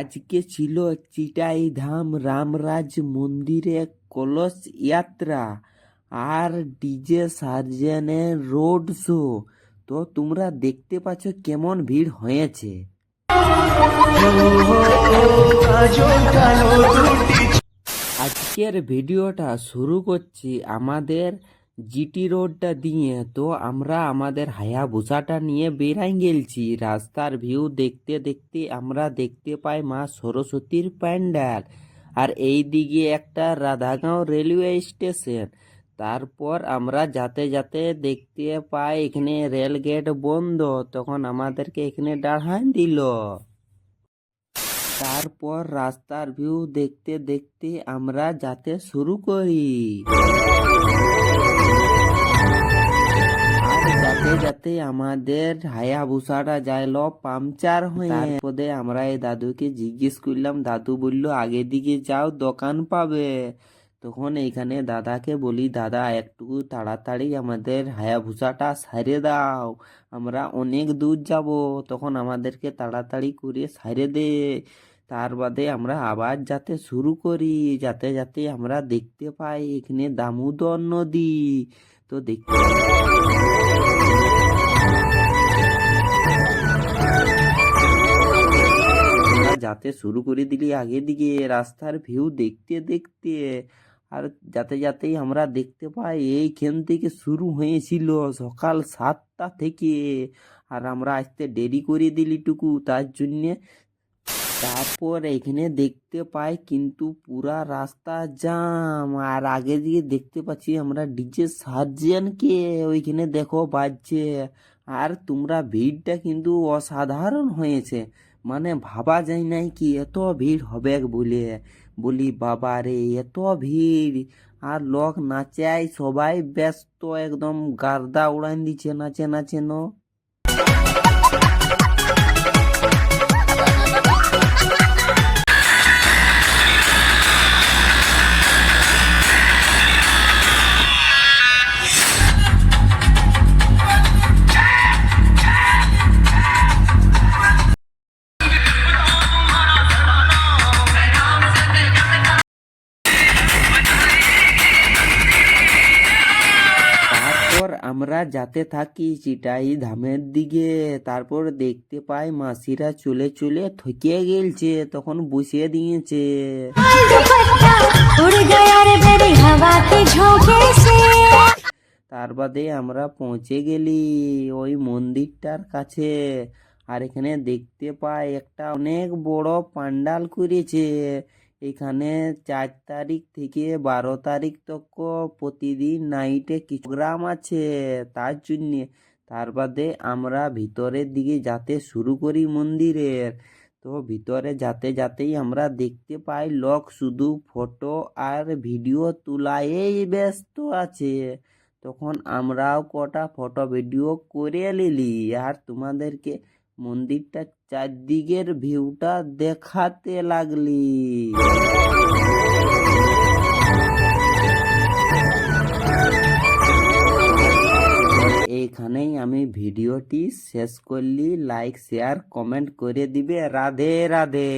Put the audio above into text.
আজকে ছিল চিটাইধাম রামরাজ মন্দিরে কলস যাত্রা আর ডিজে সার্জেনের রোড শো। তো তোমরা দেখতে পাচ্ছ কেমন ভিড় হয়েছে। আজকের ভিডিওটা শুরু করছি আমাদের জিটি রোডটা দিয়ে। তো আমরা আমাদের হায়াবুসাটা নিয়ে বেরাই গেলছি। রাস্তার ভিউ দেখতে দেখতে আমরা দেখতে পাই মা সরস্বতীর প্যান্ডেল, আর এই দিকে একটা রাধাগাঁও রেলওয়ে স্টেশন। তারপর আমরা যাতে যাতে দেখতে পাই এখানে রেল গেট বন্ধ, তখন আমাদেরকে এখানে দাঁড়ান দিল। তারপর রাস্তার ভিউ দেখতে দেখতে আমরা যেতে শুরু করি। আর যাতে যাতে আমাদের হায়াবুসাটা যাইল পাংচার হয়ে। তারপরে আমরা এই দাদুকে জিজ্ঞেস করলাম, দাদু বলল আগে দিকে যাও দোকান পাবে। তখন এইখানে দাদাকে বলি, দাদা একটু তাড়াতাড়ি আমাদের হায়াবুসাটা সাইরে দাও, আমরা অনেক দূর যাব। তখন আমাদেরকে তাড়াতাড়ি করে সাইরে দে। তার বাদে আমরা আবার যাতে শুরু করি। যাতে যাতে আমরা দেখতে পাই এখানে দামোদর নদী। তো দেখতে যাতে শুরু করে দিলি আগে দিকে রাস্তার ভিউ দেখতে দেখতে। আর যাতে যাতেই আমরা দেখতে পাই এইখান থেকে শুরু হয়েছিল সকাল 7টা থেকে। আর আমরা আসতে দেরি করে দিলি টুকু তার জন্যে। তারপর এখানে দেখতে পাই কিন্তু পুরা রাস্তা জাম। আর আগে দিকে দেখতে পাচ্ছি আমরা ডিজে সার্জেনকে ওইখানে দেখো বাজছে। আর তোমরা ভিড়টা কিন্তু অসাধারণ হয়েছে, মানে ভাবা যায় নাই কি এত ভিড় হবে বলে। বলি বাবা রে এত ভিড়, আর লোক নাচাই সবাই ব্যস্ত, একদম গার্দা উড়ান দিচ্ছে নাচে নাচে ন। আমরা যাতে থাকি চিটাই ধামের দিকে। তারপর দেখতে পাই মাসিরা চলে চলে থকিয়ে গেলছে, তখন বসিয়ে দিয়েছে। তার বাদে আমরা পৌঁছে গেলি ওই মন্দিরটার কাছে। আর এখানে দেখতে পাই একটা অনেক বড় পান্ডাল করেছে। এখানে 4 তারিখ থেকে 12 তারিখ তক প্রতিদিন নাইটে কিছু প্রোগ্রাম আছে তার জন্যে। তার বাদে আমরা ভিতরের দিকে যেতে শুরু করি মন্দিরের। তো ভিতরে যাতে যাতেই আমরা দেখতে পাই লোক শুধু ফটো আর ভিডিও তোলায় ব্যস্ত আছে। তখন আমরাও কটা ফটো ভিডিও করে নিলি আর তোমাদেরকে মন্দিরটা চারদিকের ভিউটা দেখাতে লাগলি। এইখানেই আমি ভিডিওটি শেষ করলি। লাইক শেয়ার কমেন্ট করে দিবে। রাধে রাধে।